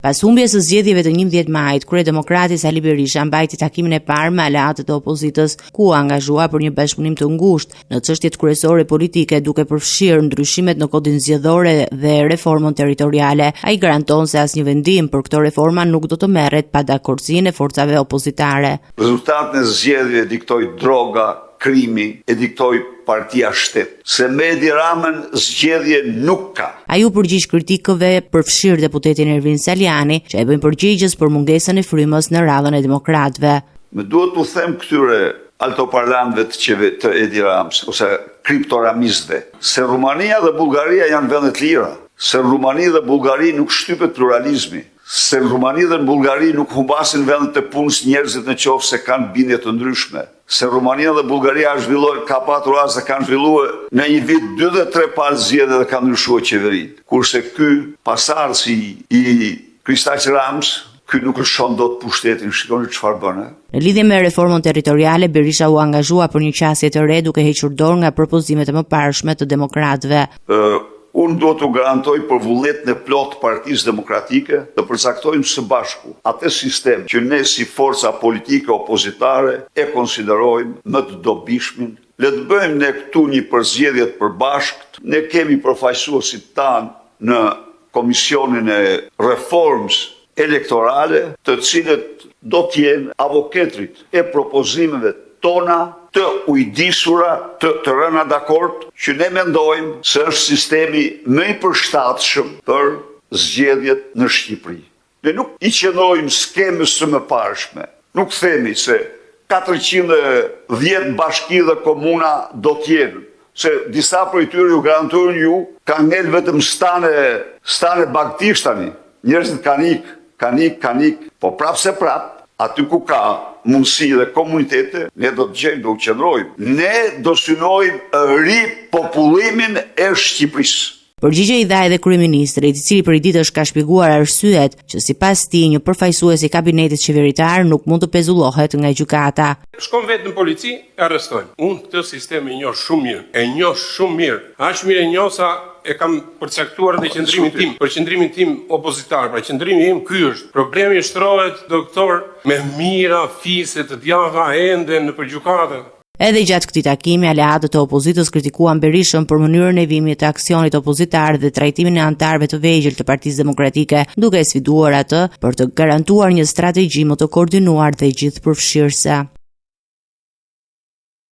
Pas humbjes së zgjedhjeve të 11 majit, kryedemokrati Sali Berisha mbajti takimin e parë me aleatët e opozitës, ku u angazhua për një bashkëpunim të ngushtë në çështjet kryesore politike, duke përfshirë ndryshimet në kodin zgjedhore dhe reformën territoriale. Ai garanton se asnjë vendim për këto reforma nuk do të merret pa dakordsinë e forcave opozitare. Rezultatin e zgjedhjeve diktoi droga, krimi e diktoi Partia Shtet. Se me Edi Ramën zgjedhje nuk ka. Ai u përgjigj kritikëve përfshirë deputetin Ervin Saliani, që e bëjnë përgjegjës për mungesën e frymës në radhën e demokratëve. Me duhet t'u them këtyre altoparlantëve të Edi Ramës ose kriptoramistëve se Rumania dhe Bullgaria janë vende të lira, se në Rumani dhe Bullgari nuk shtypet pluralizmi, se në Rumani dhe në Bullgari nuk humbasin vendet e punës njerëzit në qoftë se kanë bindje të ndryshme. Se Rumania dhe Bullgaria ka patur rast dhe kanë zhvilluar në një vit 2 dhe 3 pas zgjedhjeve dhe kanë ndryshuar qeverinë. Kurse ky pasardhësi i Kristaq Ramës, ky nuk lëshon dot pushtetin, shikoni çfarë bën. Në lidhje me reformën territoriale, Berisha u angazhua për një qasje të re duke hequr dorë nga propozimet e mëparshme të demokratëve. Unë do të garantoj për vullnetin e plot Partisë Demokratike të përcaktojmë së bashku atë sistem që ne si forca politike opozitare e konsiderojmë më të dobishmin. Le të bëjmë ne këtu një përzgjedhje të përbashkët. Ne kemi përfaqësuesit tanë në Komisionin e Reformës Elektorale, të cilët do të jenë avokatrit e propozimeve tona të ujdisura, të rëna dakord, që ne mendojmë se është sistemi më i përshtatshëm për zgjedhjet në Shqipëri. Ne nuk i qëndrojmë skemës së mëparshme. Nuk themi se 410 bashki dhe komuna do t'jenë, se disa prej tyre ju garantojnë ju, ka ngel vetëm stane bagtish tani. Njerëzit kanë ik, po prapë se prapë, aty ku ka mundësi dhe komunitete, ne do të gjejmë, do të qëndrojmë. Ne do synojmë ripopullimin e Shqipërisë. Përgjigje i dha edhe kryeministri, i cili për ditësh ka shpjeguar arsyet që sipas tij një përfaqësues i kabinetit qeveritar nuk mund të pezullohet nga gjykata. Shkon vetë në polici, e arrestojnë. Unë këtë sistem e njoh shumë mirë. Aq mirë e njoh sa e kam përcaktuar në qendrimin tim, për qendrimin tim opozitar, pra qendrimi im ky është. Problemi shtrohet, doktor, me mira fise të djathta ende në përgjykate. Edhe gjatë këtij takimi, aleatët e opozitës kritikuan Berishën për mënyrën e vimit të aksionit opozitar dhe trajtimin e anëtarëve të vegjël të Partisë Demokratike, duke sfiduar atë për të garantuar një strategji më të koordinuar dhe gjithëpërfshirëse.